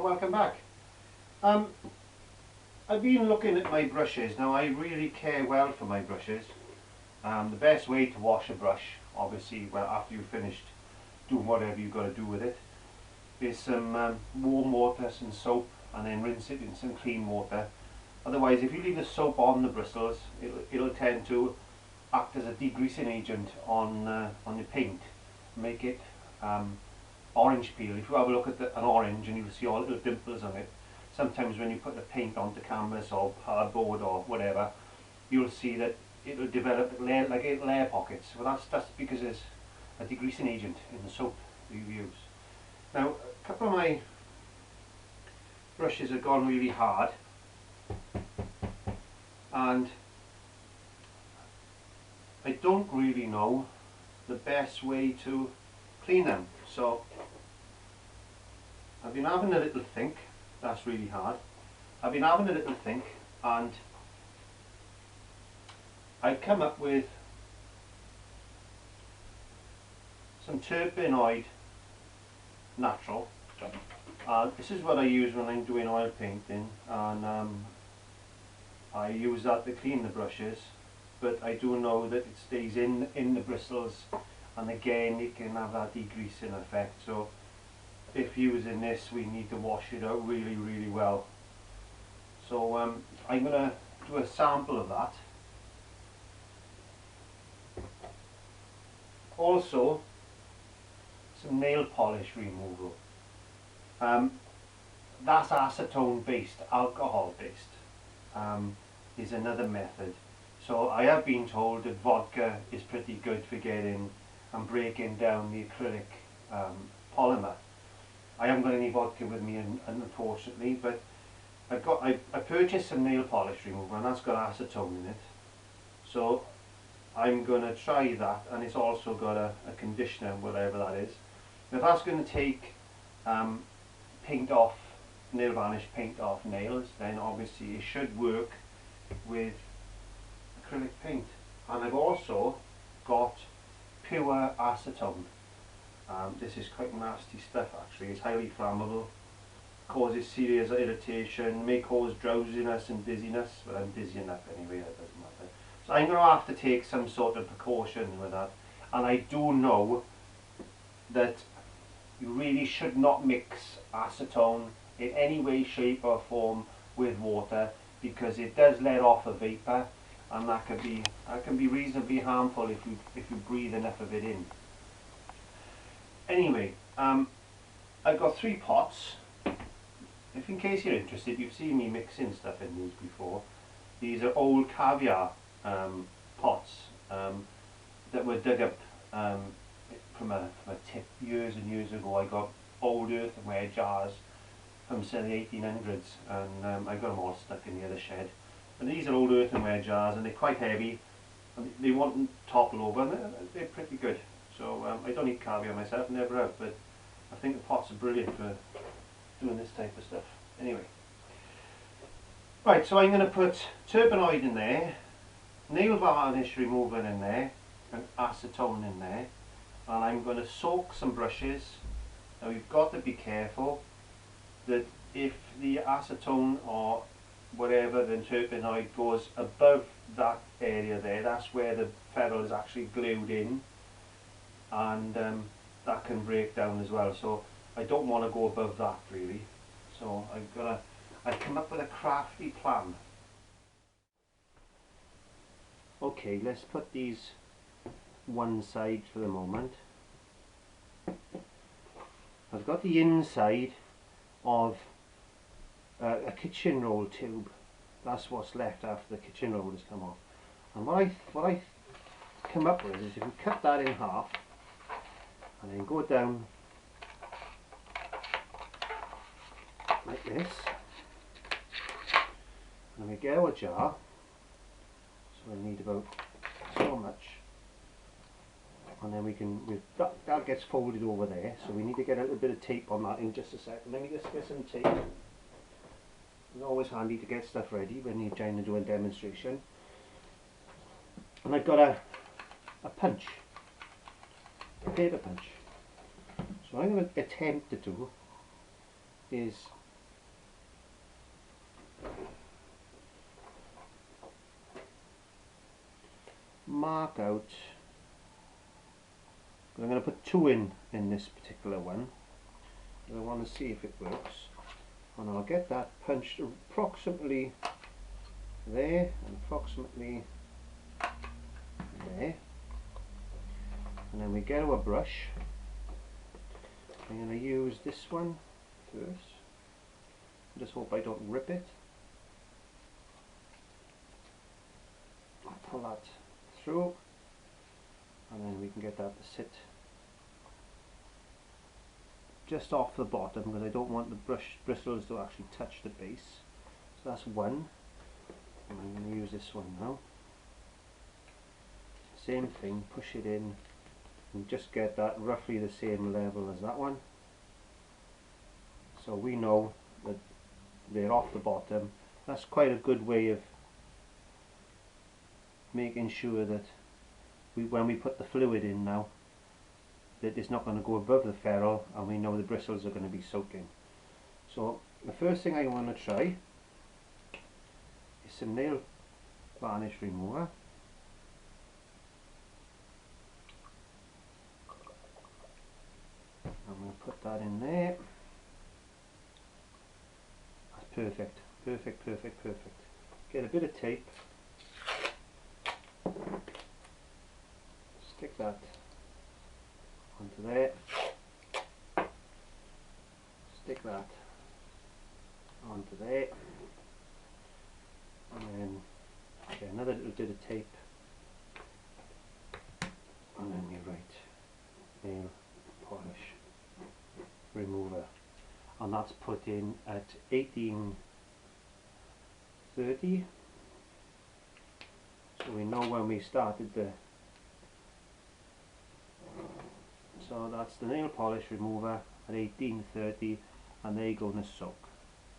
and welcome back. I've been looking at my brushes. Now I really care well for my brushes. The best way to wash a brush, obviously, well, after you've finished doing whatever you've got to do with it, is some warm water, some soap, and then rinse it in some clean water. Otherwise, if you leave the soap on the bristles, it'll tend to act as a degreasing agent on the paint, make it orange peel. If you have a look at an orange and you see all little dimples on it, sometimes when you put the paint onto canvas or hardboard or whatever, you'll see that it'll develop like layer pockets. Well, that's because there's a degreasing agent in the soap that you use. Now, a couple of my brushes have gone really hard, and I don't really know the best way to clean them. So I've been having a little think. That's really hard. I've been having a little think, and I've come up with some terpenoid natural. This is what I use when I'm doing oil painting, and I use that to clean the brushes, but I do know that it stays in the bristles, and again it can have that degreasing effect. So if using this, we need to wash it out really, really well. So I'm going to do a sample of that. Also, some nail polish removal. That's acetone based, alcohol based, is another method. So I have been told that vodka is pretty good for getting and breaking down the acrylic polymer. I haven't got any vodka with me, unfortunately, but I purchased some nail polish remover, and that's got acetone in it. So I'm going to try that, and it's also got a conditioner, whatever that is. Now that's going to take paint off, nail varnish paint off nails, then obviously it should work with acrylic paint. And I've also got pure acetone. This is quite nasty stuff actually. It's highly flammable, causes serious irritation, may cause drowsiness and dizziness, but I'm dizzy enough anyway, that doesn't matter. So I'm going to have to take some sort of precaution with that, and I do know that you really should not mix acetone in any way, shape or form with water, because it does let off a vapour, and that can be reasonably harmful if you breathe enough of it in. Anyway, I've got 3 pots. If in case you're interested, you've seen me mixing stuff in these before. These are old caviar pots that were dug up from a tip years and years ago. I got old earthenware jars from say the 1800s, and I got them all stuck in the other shed. And these are old earthenware jars, and they're quite heavy, and they won't topple over, and they're pretty good. So I don't eat caviar myself, never have, but I think the pots are brilliant for doing this type of stuff. Anyway, right, so I'm going to put terpenoid in there, nail varnish remover in there, and acetone in there, and I'm going to soak some brushes. Now you've got to be careful that if the acetone or whatever, the terpenoid goes above that area there, that's where the ferrule is actually glued in, and that can break down as well. So I don't want to go above that really. So I've come up with a crafty plan. Okay, let's put these one side for the moment. I've got the inside of a kitchen roll tube. That's what's left after the kitchen roll has come off. And what I come up with is if we cut that in half and then go down like this, and we get our jar. So we need about so much, and then we can, that gets folded over there, so we need to get a little bit of tape on that in just a second. Let me just get some tape. It's always handy to get stuff ready when you're trying to do a demonstration. And I've got a punch, a paper punch. So what I'm going to attempt to do is mark out. I'm going to put 2 in this particular one. I want to see if it works, and I'll get that punched approximately there and approximately there, and then we get our brush. I'm going to use this one first. Just hope I don't rip it. I'll pull that through, and then we can get that to sit just off the bottom, because I don't want the brush bristles to actually touch the base. So that's one, and I'm going to use this one now. Same thing, push it in and just get that roughly the same level as that one. So we know that they're off the bottom. That's quite a good way of making sure that when we put the fluid in now, that it's not going to go above the ferrule, and we know the bristles are going to be soaking. So the first thing I want to try is some nail varnish remover. I'm going to put that in there. That's perfect, perfect, perfect, perfect. Get a bit of tape, stick that onto there, stick that onto there, and then get another little bit of tape, and then we write nail polish remover, and that's put in at 1830. So we know when we started the, so that's the nail polish remover at 1830, and they're going to soak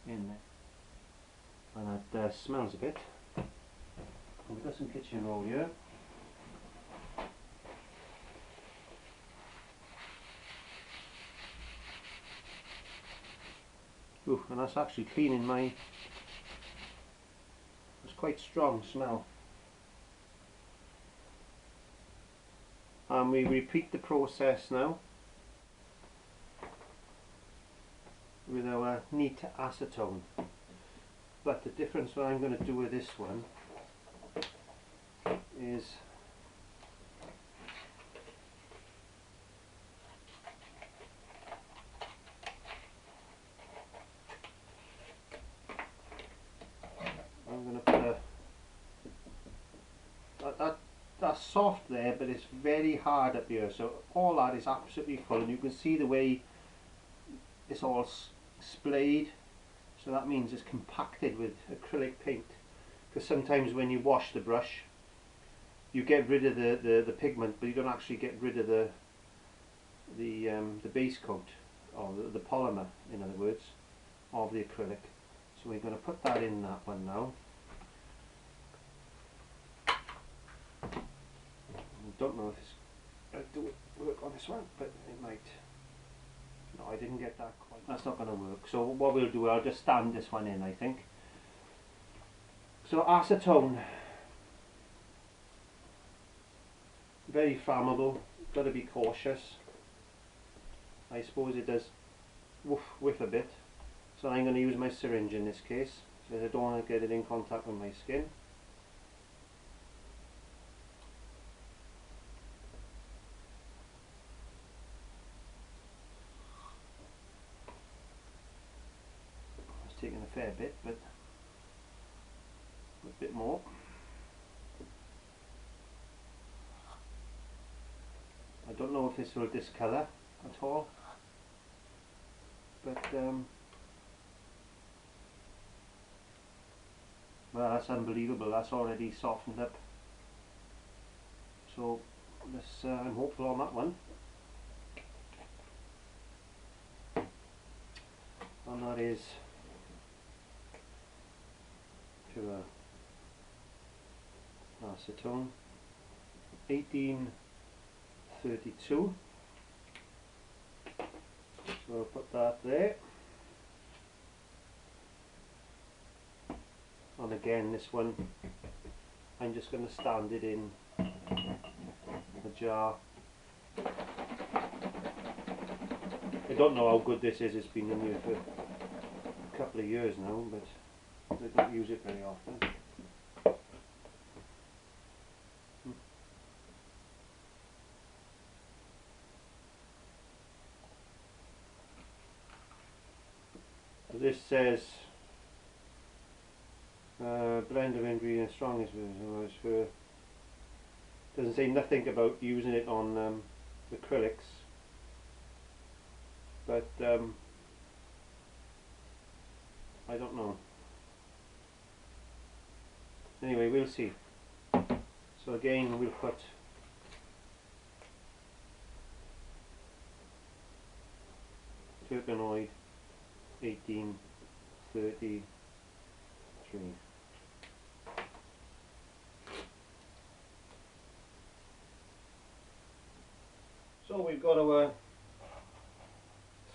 in there. And that smells a bit. We've got some kitchen roll here. Ooh, and that's actually cleaning my, it's quite strong smell. And we repeat the process now with our neat acetone. But the difference what I'm going to do with this one is I'm going to put a, that's soft there, but it's very hard up here, so all that is absolutely full, and you can see the way it's all splayed, so that means it's compacted with acrylic paint, because sometimes when you wash the brush you get rid of the pigment, but you don't actually get rid of the base coat, or the polymer, in other words, of the acrylic. So we're going to put that in that one now. I don't know if it's going to work on this one, but it might. No, I didn't get that quite. That's not going to work. So what we'll do, I'll just stand this one in, I think. So acetone, very flammable, got to be cautious. I suppose it does whiff a bit. So I'm going to use my syringe in this case, because I don't want to get it in contact with my skin. It's taking a fair bit, but a bit more. I don't know if this will discolour at all, but well, that's unbelievable. That's already softened up. So let's, I'm hopeful on that one. And that is pure acetone, 1832. So I'll put that there. And again, this one I'm just going to stand it in jar. I don't know how good this is. It's been in here for a couple of years now, but I don't use it very often. So this says blend of ingredients strongest for. Doesn't say nothing about using it on acrylics, but I don't know. Anyway, we'll see. So again, we'll put terpenoid 1833. So we've got our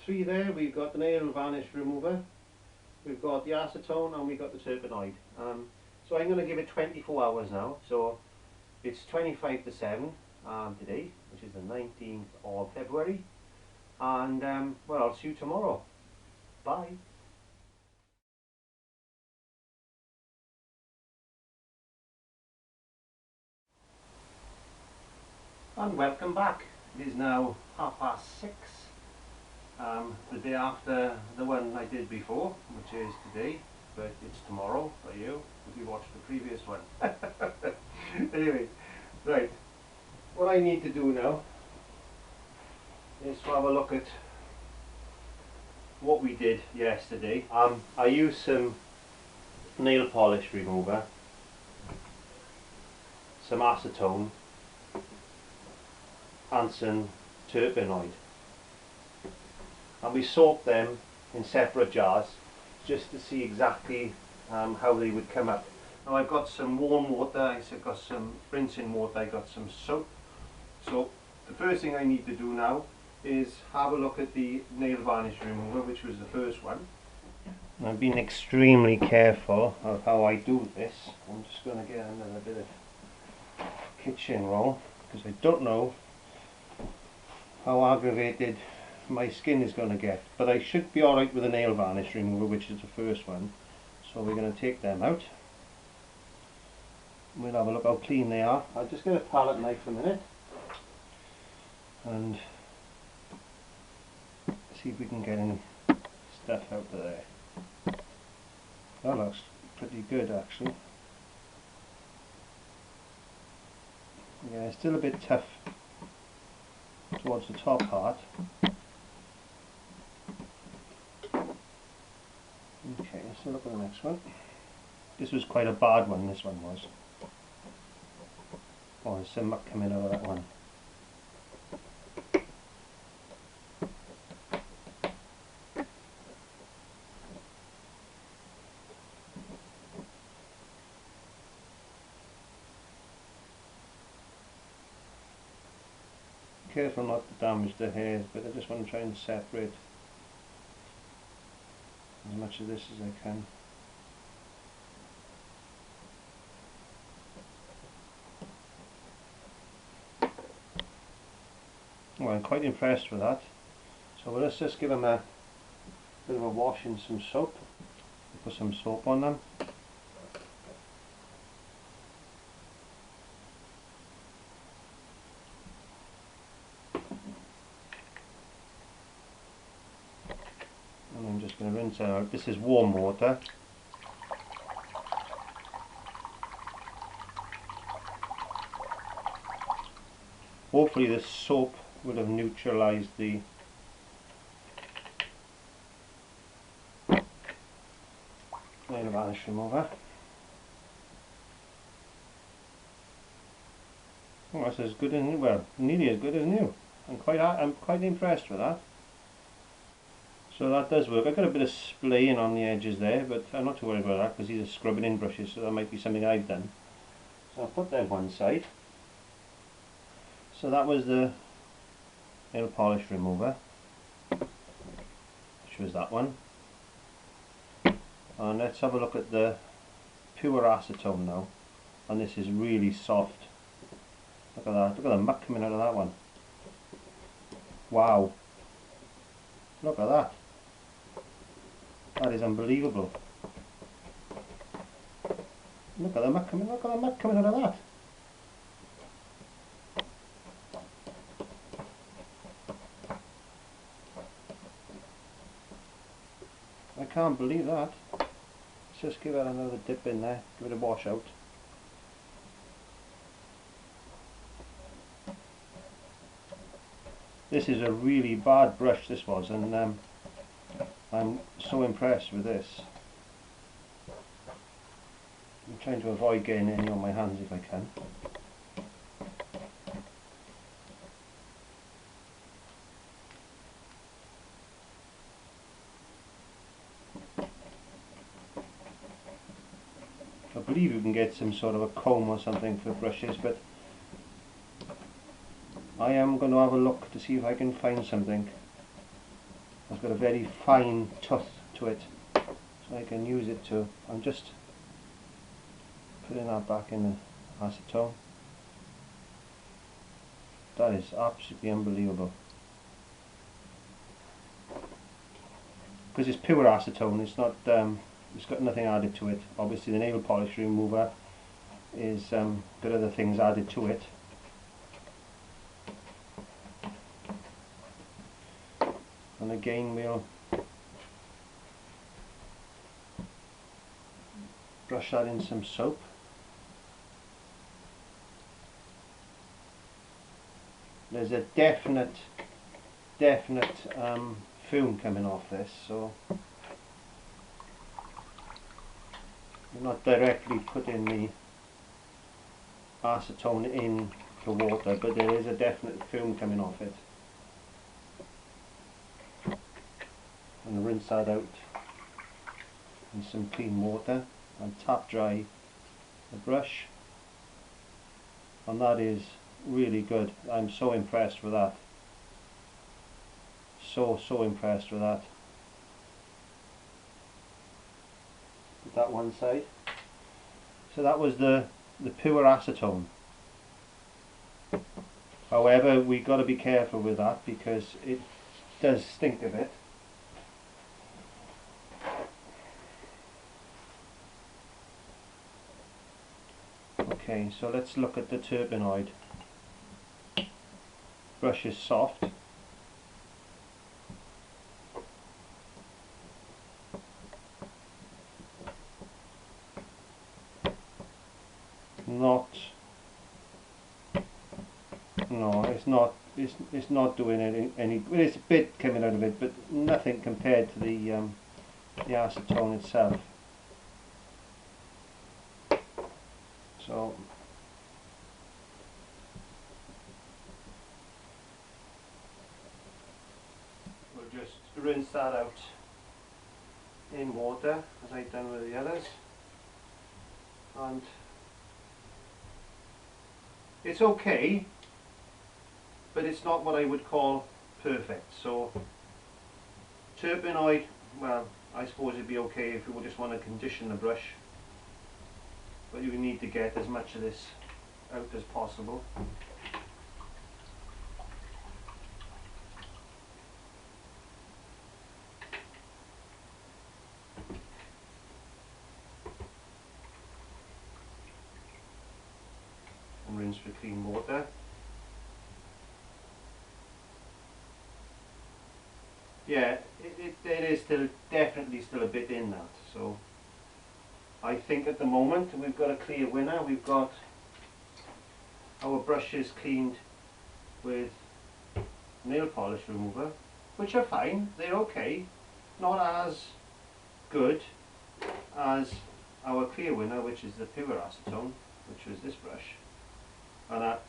3 there. We've got the nail varnish remover, we've got the acetone, and we've got the terpenoid. So I'm going to give it 24 hours now. So it's 25 to 7 today, which is the 19th of February. And well, I'll see you tomorrow. Bye. And welcome back. It is now 6:30, the day after the one I did before, which is today, but it's tomorrow for you if you watched the previous one. Anyway, right, what I need to do now is to have a look at what we did yesterday. I used some nail polish remover, some acetone, and some terpenoid, and we soaked them in separate jars just to see exactly how they would come up. Now I've got some warm water, I've got some rinsing water, I've got some soap. So the first thing I need to do now is have a look at the nail varnish remover, which was the first one. I've been extremely careful of how I do this. I'm just going to get another bit of kitchen roll because I don't know how aggravated my skin is going to get, but I should be alright with the nail varnish remover, which is the first one. So we're going to take them out. We'll have a look how clean they are. I'll just get a palette knife a minute and see if we can get any stuff out of there. That looks pretty good actually. Yeah, it's still a bit tough towards the top part. Okay, let's have a look at the next one. This was quite a bad one, this one was. Oh, there's some muck coming out of that one. Careful not to damage the hairs, but I just want to try and separate as much of this as I can. Well, I'm quite impressed with that. So let's just give them a bit of a wash in some soap. Put some soap on them. And I'm just going to rinse it out. This is warm water. Hopefully this soap would have neutralized the nail varnish remover. Oh, that's as good as new. Well, nearly as good as new. I'm quite impressed with that. So that does work. I've got a bit of splaying on the edges there, but I'm not too worried about that because these are scrubbing in brushes, so that might be something I've done. So I'll put them one side. So that was the nail polish remover, which was that one. And let's have a look at the pure acetone now. And this is really soft. Look at that, look at the muck coming out of that one. Wow. Look at that. That is unbelievable. Look at the muck coming, out of that. I can't believe that. Let's just give that another dip in there, give it a wash out. This is a really bad brush, this was, and I'm so impressed with this. I'm trying to avoid getting any on my hands if I can. I believe you can get some sort of a comb or something for brushes, but I am going to have a look to see if I can find something that's got a very fine tooth to it, so I can use it to. I'm just putting that back in the acetone. That is absolutely unbelievable. Because it's pure acetone, it's not. It's got nothing added to it. Obviously the nail polish remover is got other things added to it. And again we'll brush that in some soap. There's a definite fume coming off this, so I'm not directly putting the acetone in the water, but there is a definite fume coming off it. And rinse that out in some clean water and tap dry the brush, and that is really good. I'm so impressed with that. So impressed with that. Put that one side. So that was the pure acetone. However, we got to be careful with that because it does stink a bit. Okay, so let's look at the turbinoid. Brush is soft. It's not doing any. Well, it's a bit coming out of it, but nothing compared to the acetone itself. So we'll just rinse that out in water as I've done with the others, and it's okay, but it's not what I would call perfect. So turbinoid, well, I suppose it'd be okay if you just want to condition the brush, but you need to get as much of this out as possible. And rinse with clean water. Yeah, it is definitely still a bit in that, so I think at the moment we've got a clear winner. We've got our brushes cleaned with nail polish remover, which are fine, they're okay, not as good as our clear winner, which is the pure acetone, which was this brush, and that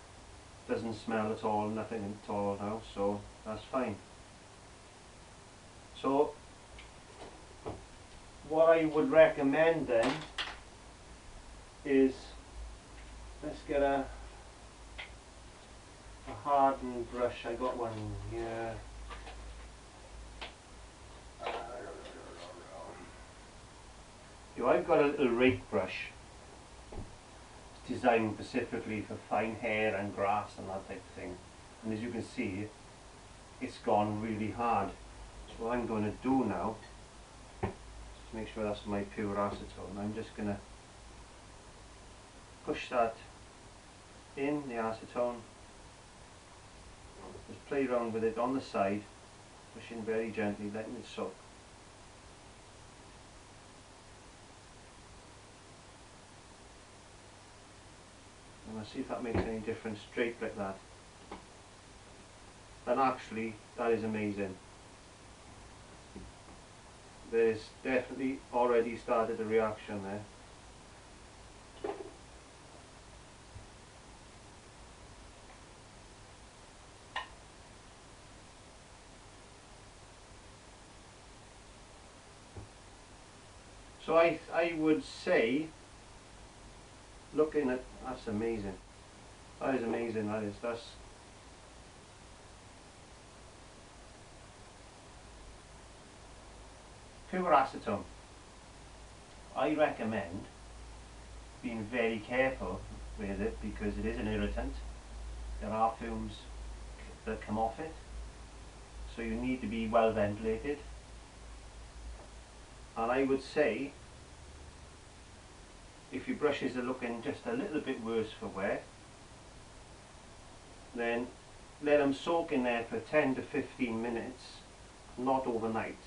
doesn't smell at all, nothing at all now, so that's fine. So what I would recommend then is, let's get a hardened brush. I got one here. I've got a little rake brush. It's designed specifically for fine hair and grass and that type of thing. And as you can see, it's gone really hard. So what I'm going to do now, just to make sure that's my pure acetone, I'm just going to push that in the acetone, just play around with it on the side, pushing very gently, letting it soak. And I'll see if that makes any difference straight like that. And actually, that is amazing. There's definitely already started a reaction there. So I would say, looking at, that's amazing. That is amazing, that's pure acetone. I recommend being very careful with it because it is an irritant. There are fumes that come off it, so you need to be well ventilated. And I would say, if your brushes are looking just a little bit worse for wear, then let them soak in there for 10 to 15 minutes, not overnight.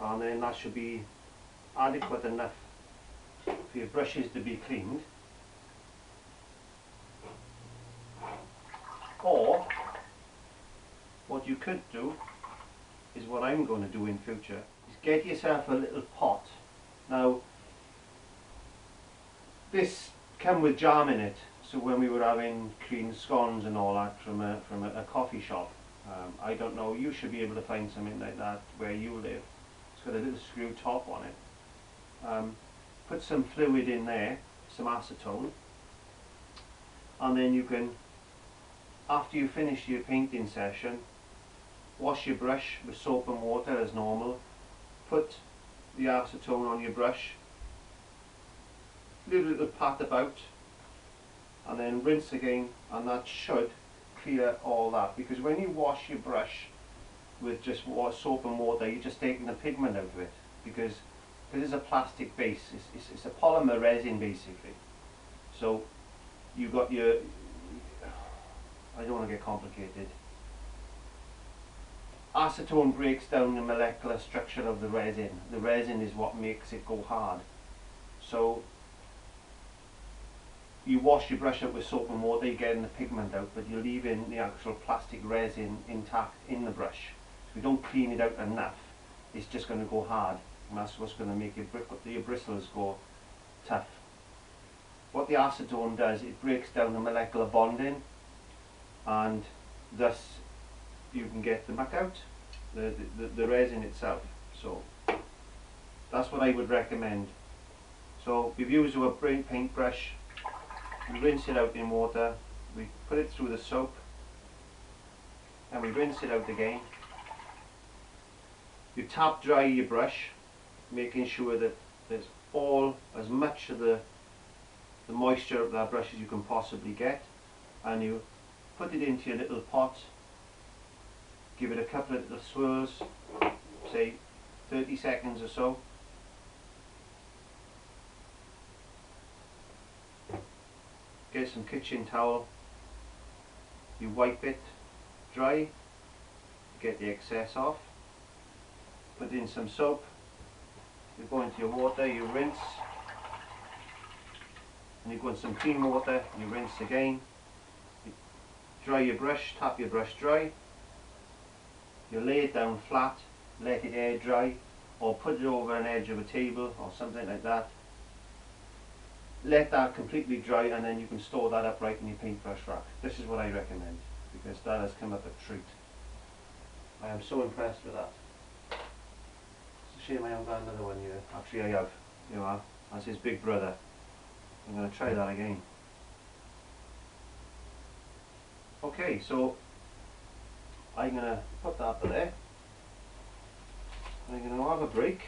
And then that should be adequate enough for your brushes to be cleaned. Or what you could do is what I'm going to do in future, is get yourself a little pot. Now this come with jam in it, so when we were having clean scones and all that from a coffee shop, I don't know, you should be able to find something like that where you live. It's got a little screw top on it. Put some fluid in there, some acetone, and then you can, after you finish your painting session, wash your brush with soap and water as normal, put the acetone on your brush, little pat about, and then rinse again, and that should clear all that. Because when you wash your brush with just soap and water, you're just taking the pigment out of it, because it's a plastic base, it's a polymer resin basically. So you got your, I don't want to get complicated, acetone breaks down the molecular structure of the resin. The resin is what makes it go hard. So you wash your brush up with soap and water, you're getting the pigment out, but you're leaving the actual plastic resin intact in the brush. If you don't clean it out enough, it's just going to go hard, and that's what's going to make your bristles go tough. What the acetone does, it breaks down the molecular bonding, and thus you can get the muck out, the resin itself. So that's what I would recommend. So we've used our paintbrush, we rinse it out in water, we put it through the soap, and we rinse it out again. You tap dry your brush, making sure that there's as much of the moisture of that brush as you can possibly get, and you put it into your little pot, give it a couple of little swirls, say 30 seconds or so. Get some kitchen towel, you wipe it dry, get the excess off, put in some soap, you go into your water, you rinse, and you go in some clean water, you rinse again, you dry your brush, tap your brush dry, you lay it down flat, let it air dry, or put it over an edge of a table or something like that. Let that completely dry, and then you can store that upright in your paintbrush rack. This is what I recommend, because that has come up a treat. I am so impressed with that. It's a shame I haven't got another one here. Actually I have. You know, that's his big brother. I'm going to try that again. Okay, so I'm going to put that there. I'm going to have a break.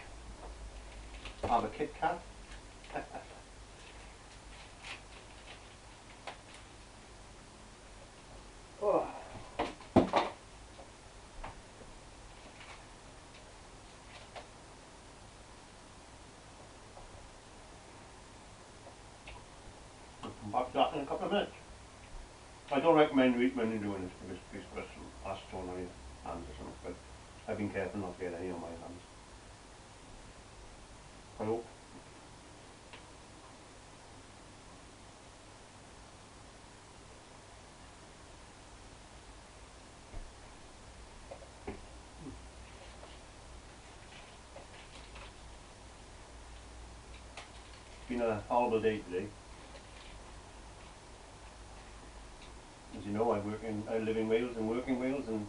Have a Kit Kat. start in a couple of minutes. I don't recommend when you're doing this because you've got some acetone on your hands or something, but I've been careful not to get any on my hands. I hope. It's been a horrible day today. As you know, I live in Wales and work in Wales, and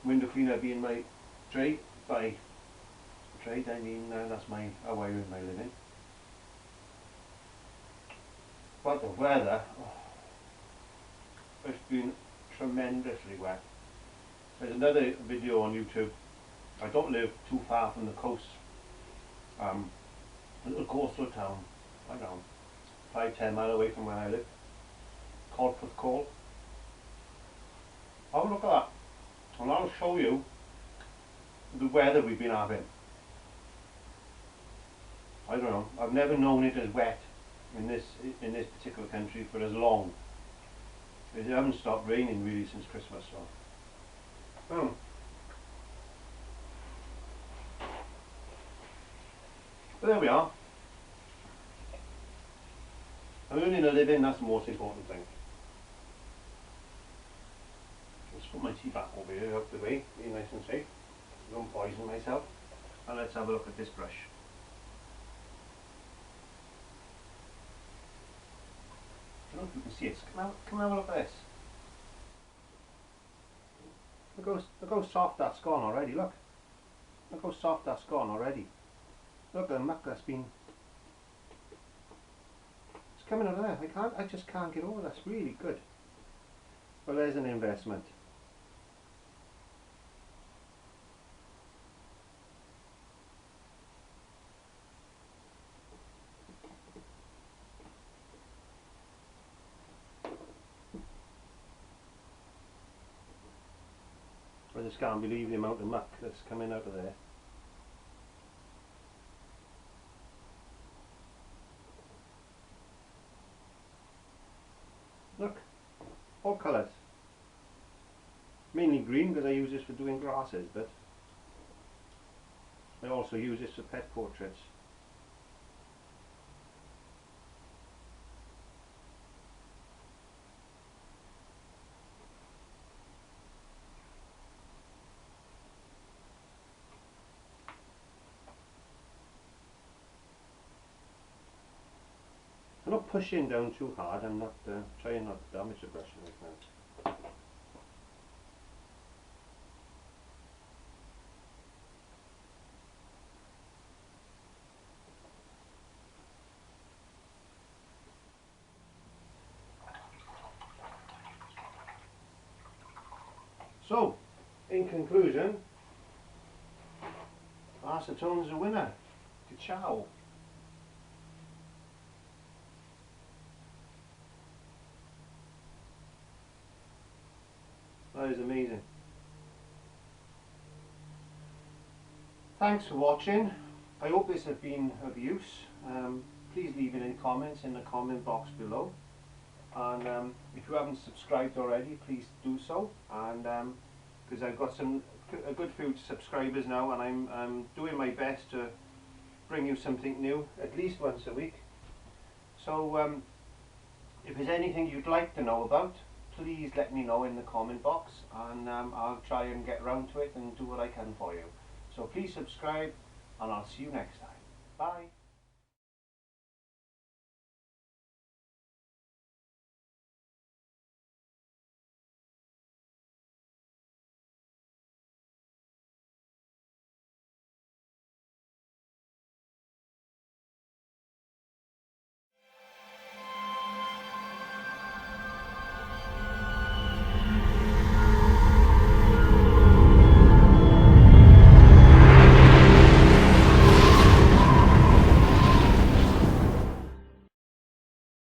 window cleaner being my trade. By trade I mean that's how I earn my living. But the weather, it's been tremendously wet. There's another video on YouTube. I don't live too far from the coast. A little coastal town, I don't know, 5-10 miles away from where I live, called Call. Have a look at that, and I'll show you the weather we've been having. I don't know, I've never known it as wet in this particular country for as long. It hasn't stopped raining really since Christmas, so. But there we are. I'm earning a living, that's the most important thing. Let's put my tea back over here out the way, be nice and safe. Don't poison myself. And let's have a look at this brush. I don't know if you can see it. Come have a look at this. Look how soft that's gone already, look. Look how soft that's gone already. Look at the muck that's been... It's coming out of there. I just can't get over. That's really good. Well, there's an investment. I just can't believe the amount of muck that's coming out of there. Look, all colours. Mainly green because I use this for doing grasses, but I also use this for pet portraits. I'm not pushing down too hard, I'm not trying not to damage the brush right now. So, in conclusion, Acetone's a winner. Ciao. That is amazing. Thanks for watching. I hope this has been of use. Please leave any comments in the comment box below. And if you haven't subscribed already, please do so. And because I've got a good few subscribers now, and I'm doing my best to bring you something new at least once a week. So if there's anything you'd like to know about, please let me know in the comment box, and I'll try and get around to it and do what I can for you. So please subscribe, and I'll see you next time. Bye.